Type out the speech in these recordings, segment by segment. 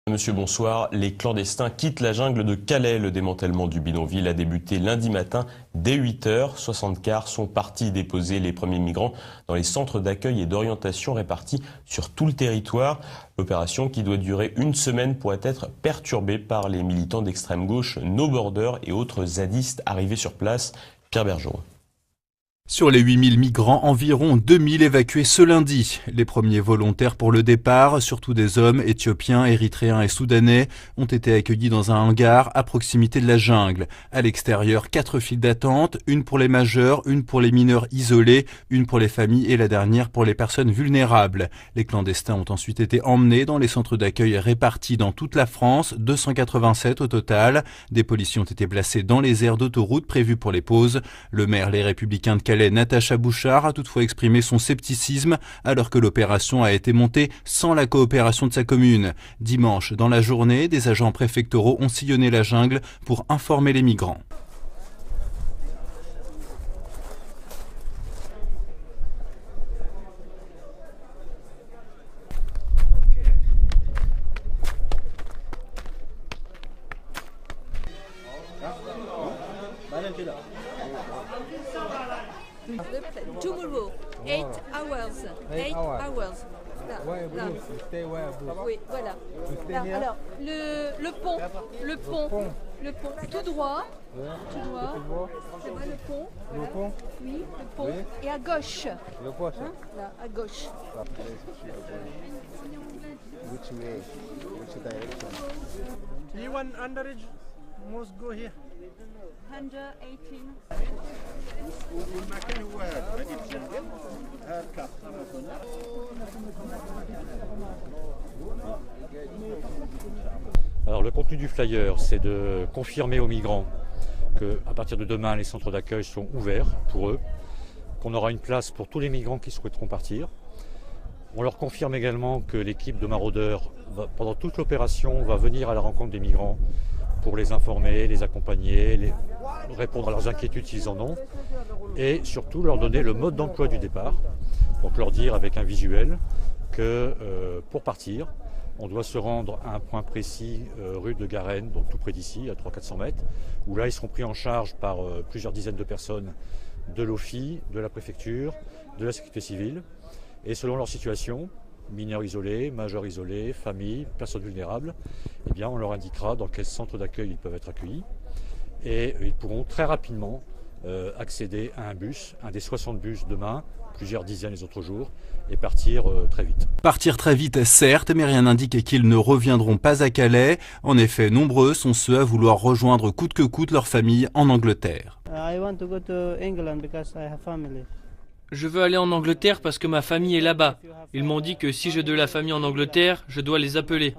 Monsieur, bonsoir. Les clandestins quittent la jungle de Calais. Le démantèlement du bidonville a débuté lundi matin dès 8 h. 60 cars sont partis déposer les premiers migrants dans les centres d'accueil et d'orientation répartis sur tout le territoire. L'opération, qui doit durer une semaine, pourrait être perturbée par les militants d'extrême gauche, No Border et autres zadistes arrivés sur place. Pierre Bergeron. Sur les 8000 migrants, environ 2000 évacués ce lundi. Les premiers volontaires pour le départ, surtout des hommes éthiopiens, érythréens et soudanais, ont été accueillis dans un hangar à proximité de la jungle. À l'extérieur, 4 files d'attente, une pour les majeurs, une pour les mineurs isolés, une pour les familles et la dernière pour les personnes vulnérables. Les clandestins ont ensuite été emmenés dans les centres d'accueil répartis dans toute la France, 287 au total. Des policiers ont été placés dans les aires d'autoroute prévues pour les pauses. Le maire Les Républicains de Calais, Natacha Bouchard, a toutefois exprimé son scepticisme alors que l'opération a été montée sans la coopération de sa commune. Dimanche, dans la journée, des agents préfectoraux ont sillonné la jungle pour informer les migrants. Tomorrow, 8 hours. 8 hours. Là, là. Oui, voilà. Là, alors, le pont, tout droit, c'est vrai, le pont, oui, le pont, et à gauche, hein, là, à gauche. Which way? Which direction? Anyone underage must go here. Under 18. Alors le contenu du flyer, c'est de confirmer aux migrants qu'à partir de demain, les centres d'accueil sont ouverts pour eux, qu'on aura une place pour tous les migrants qui souhaiteront partir. On leur confirme également que l'équipe de maraudeurs, pendant toute l'opération, va venir à la rencontre des migrants pour les informer, les accompagner, répondre à leurs inquiétudes s'ils en ont, et surtout leur donner le mode d'emploi du départ. Donc leur dire avec un visuel que pour partir, on doit se rendre à un point précis, rue de Garenne, donc tout près d'ici, à 300-400 mètres, où là ils seront pris en charge par plusieurs dizaines de personnes de l'OFI, de la préfecture, de la sécurité civile, et selon leur situation, mineurs isolés, majeurs isolés, familles, personnes vulnérables, eh bien on leur indiquera dans quel centre d'accueil ils peuvent être accueillis et ils pourront très rapidement accéder à un bus, un des 60 bus demain, plusieurs dizaines les autres jours, et partir très vite. Partir très vite, certes, mais rien n'indique qu'ils ne reviendront pas à Calais. En effet, nombreux sont ceux à vouloir rejoindre coûte que coûte leur famille en Angleterre. Je veux aller en Angleterre parce que ma famille est là-bas. Ils m'ont dit que si j'ai de la famille en Angleterre, je dois les appeler.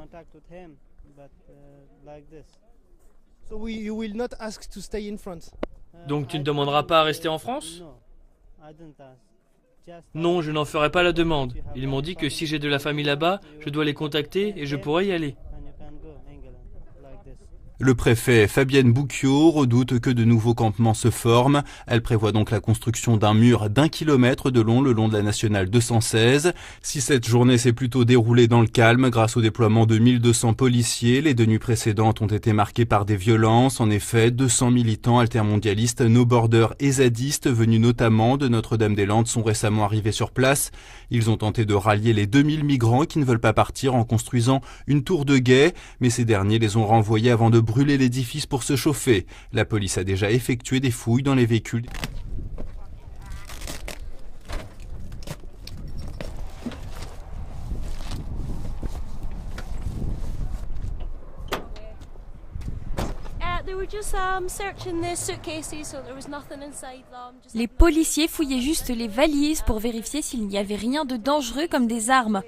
Donc tu ne demanderas pas à rester en France ? Non, je n'en ferai pas la demande. Ils m'ont dit que si j'ai de la famille là-bas, je dois les contacter et je pourrai y aller. Le préfet Fabienne Bouquiot redoute que de nouveaux campements se forment. Elle prévoit donc la construction d'un mur d'1 kilomètre de long le long de la nationale 216. Si cette journée s'est plutôt déroulée dans le calme grâce au déploiement de 1200 policiers, les 2 nuits précédentes ont été marquées par des violences. En effet, 200 militants altermondialistes, No Border et zadistes venus notamment de Notre-Dame-des-Landes sont récemment arrivés sur place. Ils ont tenté de rallier les 2000 migrants qui ne veulent pas partir en construisant une tour de guet, mais ces derniers les ont renvoyés avant de brûler l'édifice pour se chauffer. La police a déjà effectué des fouilles dans les véhicules. Les policiers fouillaient juste les valises pour vérifier s'il n'y avait rien de dangereux comme des armes.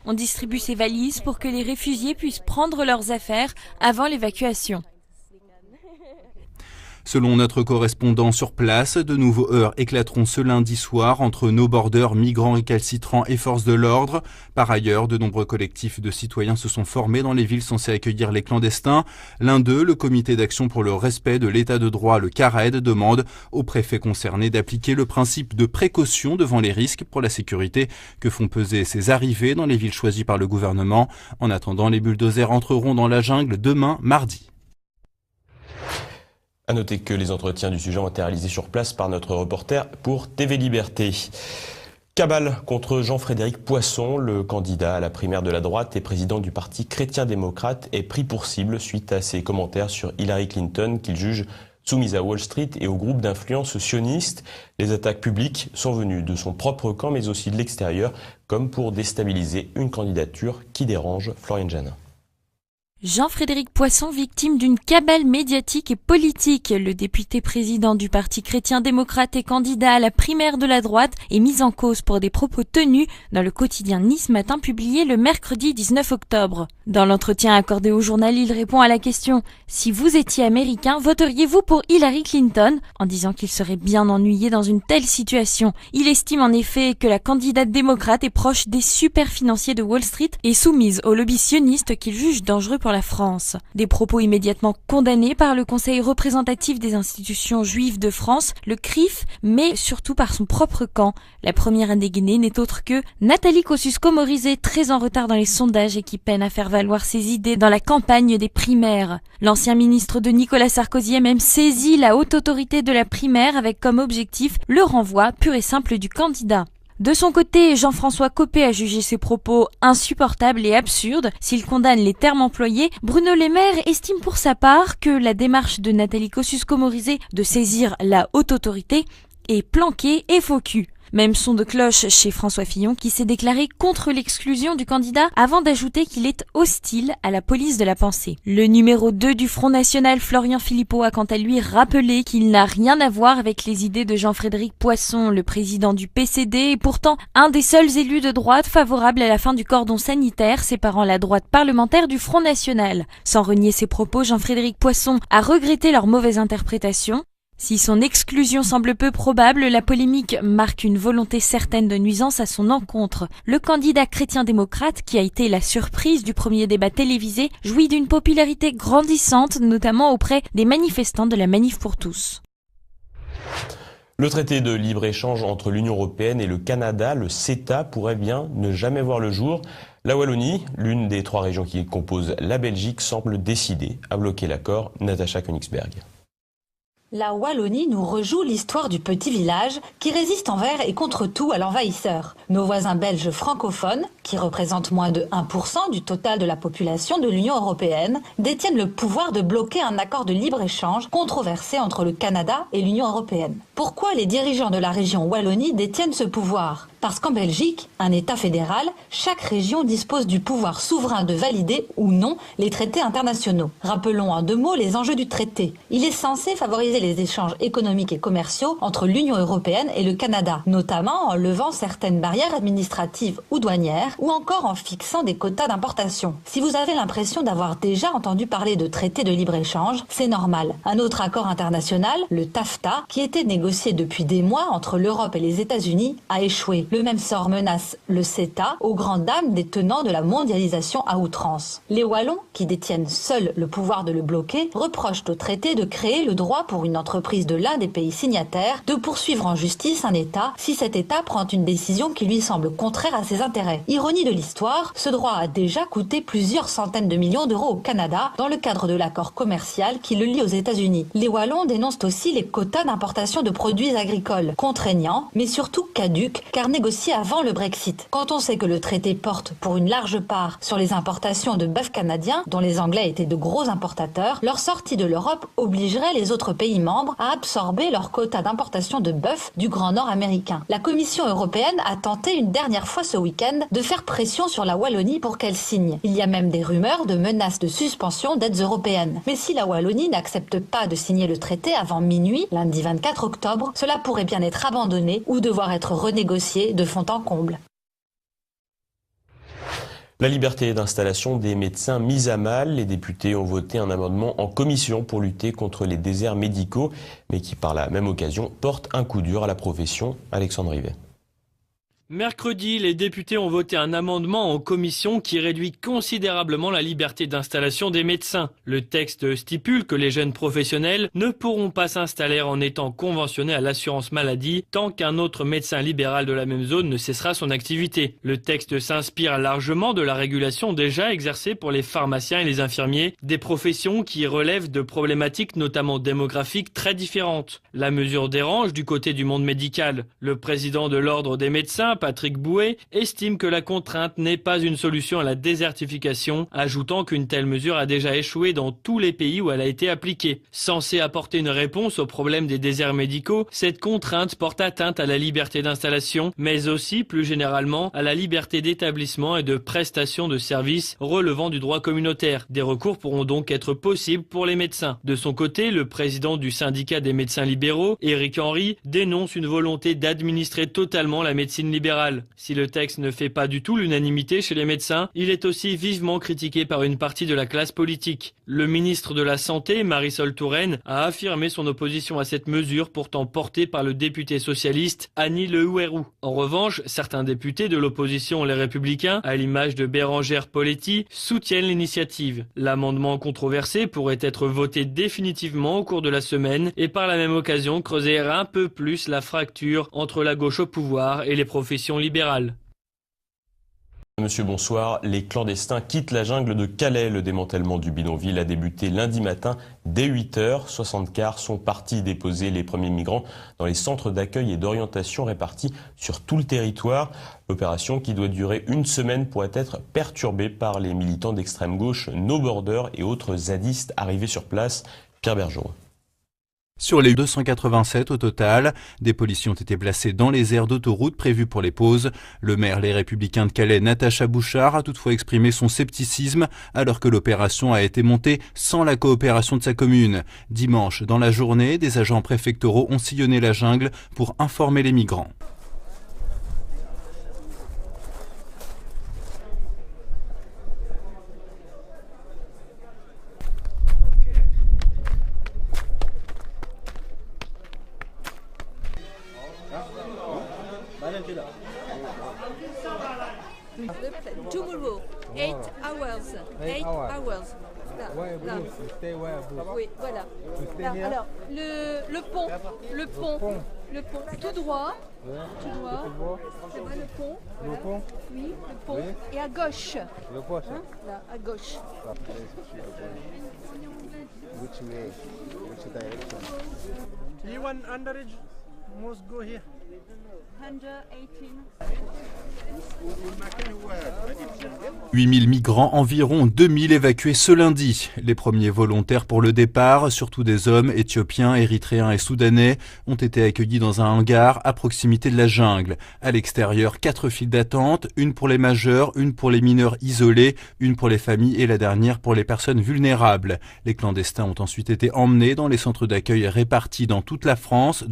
On distribue ces valises pour que les réfugiés puissent prendre leurs affaires avant l'évacuation. Selon notre correspondant sur place, de nouveaux heurts éclateront ce lundi soir entre no borders, migrants récalcitrants et forces de l'ordre. Par ailleurs, de nombreux collectifs de citoyens se sont formés dans les villes censées accueillir les clandestins. L'un d'eux, le comité d'action pour le respect de l'état de droit, le CARED, demande aux préfets concernés d'appliquer le principe de précaution devant les risques pour la sécurité que font peser ces arrivées dans les villes choisies par le gouvernement. En attendant, les bulldozers entreront dans la jungle demain, mardi. À noter que les entretiens du sujet ont été réalisés sur place par notre reporter pour TV Liberté. Cabale contre Jean-Frédéric Poisson, le candidat à la primaire de la droite et président du parti chrétien-démocrate, est pris pour cible suite à ses commentaires sur Hillary Clinton qu'il juge soumise à Wall Street et au groupe d'influence sioniste. Les attaques publiques sont venues de son propre camp mais aussi de l'extérieur, comme pour déstabiliser une candidature qui dérange. Florian Janin. Jean-Frédéric Poisson, victime d'une cabale médiatique et politique. Le député président du Parti chrétien-démocrate et candidat à la primaire de la droite est mis en cause pour des propos tenus dans le quotidien Nice Matin publié le mercredi 19 octobre. Dans l'entretien accordé au journal, il répond à la question « Si vous étiez américain, voteriez-vous pour Hillary Clinton ?» en disant qu'il serait bien ennuyé dans une telle situation. Il estime en effet que la candidate démocrate est proche des superfinanciers de Wall Street et soumise aux lobbies sionistes qu'il juge dangereux pour la France. Des propos immédiatement condamnés par le Conseil représentatif des institutions juives de France, le CRIF, mais surtout par son propre camp. La première indignée n'est autre que Nathalie Kosciusko-Morizet, très en retard dans les sondages et qui peine à faire valoir ses idées dans la campagne des primaires. L'ancien ministre de Nicolas Sarkozy a même saisi la haute autorité de la primaire avec comme objectif le renvoi pur et simple du candidat. De son côté, Jean-François Copé a jugé ses propos insupportables et absurdes. S'il condamne les termes employés, Bruno Le Maire estime pour sa part que la démarche de Nathalie Kosciusko-Morizet de saisir la haute autorité est planquée et faux cul. Même son de cloche chez François Fillon qui s'est déclaré contre l'exclusion du candidat avant d'ajouter qu'il est hostile à la police de la pensée. Le numéro 2 du Front National, Florian Philippot, a quant à lui rappelé qu'il n'a rien à voir avec les idées de Jean-Frédéric Poisson, le président du PCD et pourtant un des seuls élus de droite favorables à la fin du cordon sanitaire séparant la droite parlementaire du Front National. Sans renier ses propos, Jean-Frédéric Poisson a regretté leur mauvaise interprétation. Si son exclusion semble peu probable, la polémique marque une volonté certaine de nuisance à son encontre. Le candidat chrétien-démocrate, qui a été la surprise du premier débat télévisé, jouit d'une popularité grandissante, notamment auprès des manifestants de la Manif pour tous. Le traité de libre-échange entre l'Union européenne et le Canada, le CETA, pourrait bien ne jamais voir le jour. La Wallonie, l'une des 3 régions qui composent la Belgique, semble décidée à bloquer l'accord. Natacha Königsberg. La Wallonie nous rejoue l'histoire du petit village qui résiste envers et contre tout à l'envahisseur. Nos voisins belges francophones, qui représentent moins de 1% du total de la population de l'Union européenne, détiennent le pouvoir de bloquer un accord de libre-échange controversé entre le Canada et l'Union européenne. Pourquoi les dirigeants de la région Wallonie détiennent ce pouvoir ? Parce qu'en Belgique, un État fédéral, chaque région dispose du pouvoir souverain de valider ou non les traités internationaux. Rappelons en 2 mots les enjeux du traité. Il est censé favoriser les échanges économiques et commerciaux entre l'Union européenne et le Canada, notamment en levant certaines barrières administratives ou douanières, ou encore en fixant des quotas d'importation. Si vous avez l'impression d'avoir déjà entendu parler de traité de libre-échange, c'est normal. Un autre accord international, le TAFTA, qui était négocié depuis des mois entre l'Europe et les États-Unis, a échoué. Le même sort menace le CETA aux grandes dames des tenants de la mondialisation à outrance. Les Wallons, qui détiennent seuls le pouvoir de le bloquer, reprochent au traité de créer le droit pour une entreprise de l'un des pays signataires de poursuivre en justice un État si cet État prend une décision qui lui semble contraire à ses intérêts. Ironie de l'histoire, ce droit a déjà coûté plusieurs centaines de millions d'euros au Canada dans le cadre de l'accord commercial qui le lie aux États-Unis. Les Wallons dénoncent aussi les quotas d'importation de produits agricoles, contraignants, mais surtout caducs, car négociés avant le Brexit. Quand on sait que le traité porte pour une large part sur les importations de bœuf canadien, dont les Anglais étaient de gros importateurs, leur sortie de l'Europe obligerait les autres pays membres à absorber leur quota d'importation de bœuf du Grand Nord américain. La Commission européenne a tenté une dernière fois ce week-end de faire pression sur la Wallonie pour qu'elle signe. Il y a même des rumeurs de menaces de suspension d'aides européennes. Mais si la Wallonie n'accepte pas de signer le traité avant minuit, lundi 24 octobre, cela pourrait bien être abandonné ou devoir être renégocié de fond en comble. La liberté d'installation des médecins mise à mal, les députés ont voté un amendement en commission pour lutter contre les déserts médicaux, mais qui par la même occasion porte un coup dur à la profession. Alexandre Rivet. Mercredi, les députés ont voté un amendement en commission qui réduit considérablement la liberté d'installation des médecins. Le texte stipule que les jeunes professionnels ne pourront pas s'installer en étant conventionnés à l'assurance maladie tant qu'un autre médecin libéral de la même zone ne cessera son activité. Le texte s'inspire largement de la régulation déjà exercée pour les pharmaciens et les infirmiers, des professions qui relèvent de problématiques notamment démographiques très différentes. La mesure dérange du côté du monde médical. Le président de l'Ordre des médecins, Patrick Bouet, estime que la contrainte n'est pas une solution à la désertification, ajoutant qu'une telle mesure a déjà échoué dans tous les pays où elle a été appliquée. Censée apporter une réponse au problème des déserts médicaux, cette contrainte porte atteinte à la liberté d'installation, mais aussi, plus généralement, à la liberté d'établissement et de prestation de services relevant du droit communautaire. Des recours pourront donc être possibles pour les médecins. De son côté, le président du syndicat des médecins libéraux, Éric Henry, dénonce une volonté d'administrer totalement la médecine libérale. Si le texte ne fait pas du tout l'unanimité chez les médecins, il est aussi vivement critiqué par une partie de la classe politique. Le ministre de la Santé, Marisol Touraine, a affirmé son opposition à cette mesure pourtant portée par le député socialiste Annie Le Houerou. En revanche, certains députés de l'opposition Les Républicains, à l'image de Bérangère Poletti, soutiennent l'initiative. L'amendement controversé pourrait être voté définitivement au cours de la semaine et par la même occasion creuser un peu plus la fracture entre la gauche au pouvoir et les professions libérales. Monsieur, bonsoir. Les clandestins quittent la jungle de Calais. Le démantèlement du bidonville a débuté lundi matin dès 8h. 60 cars sont partis déposer les premiers migrants dans les centres d'accueil et d'orientation répartis sur tout le territoire. L'opération, qui doit durer une semaine, pourrait être perturbée par les militants d'extrême gauche, No Border et autres zadistes arrivés sur place. Pierre Bergeron. Sur les 287 au total, des policiers ont été placés dans les aires d'autoroute prévues pour les pauses. Le maire Les Républicains de Calais, Natacha Bouchard, a toutefois exprimé son scepticisme alors que l'opération a été montée sans la coopération de sa commune. Dimanche, dans la journée, des agents préfectoraux ont sillonné la jungle pour informer les migrants. Tomorrow, 8 hours. 8 hours. Là, là. Oui, voilà. Là, alors, le pont, tout droit. Tout droit. C'est vrai, le pont. Oui, le pont. Et à gauche. Hein, là, à gauche. Which way? Which direction? Anyone underage must go here. Under 18. 8000 migrants, environ 2000 évacués ce lundi. Les premiers volontaires pour le départ, surtout des hommes éthiopiens, érythréens et soudanais, ont été accueillis dans un hangar à proximité de la jungle. À l'extérieur, 4 files d'attente, une pour les majeurs, une pour les mineurs isolés, une pour les familles et la dernière pour les personnes vulnérables. Les clandestins ont ensuite été emmenés dans les centres d'accueil répartis dans toute la France.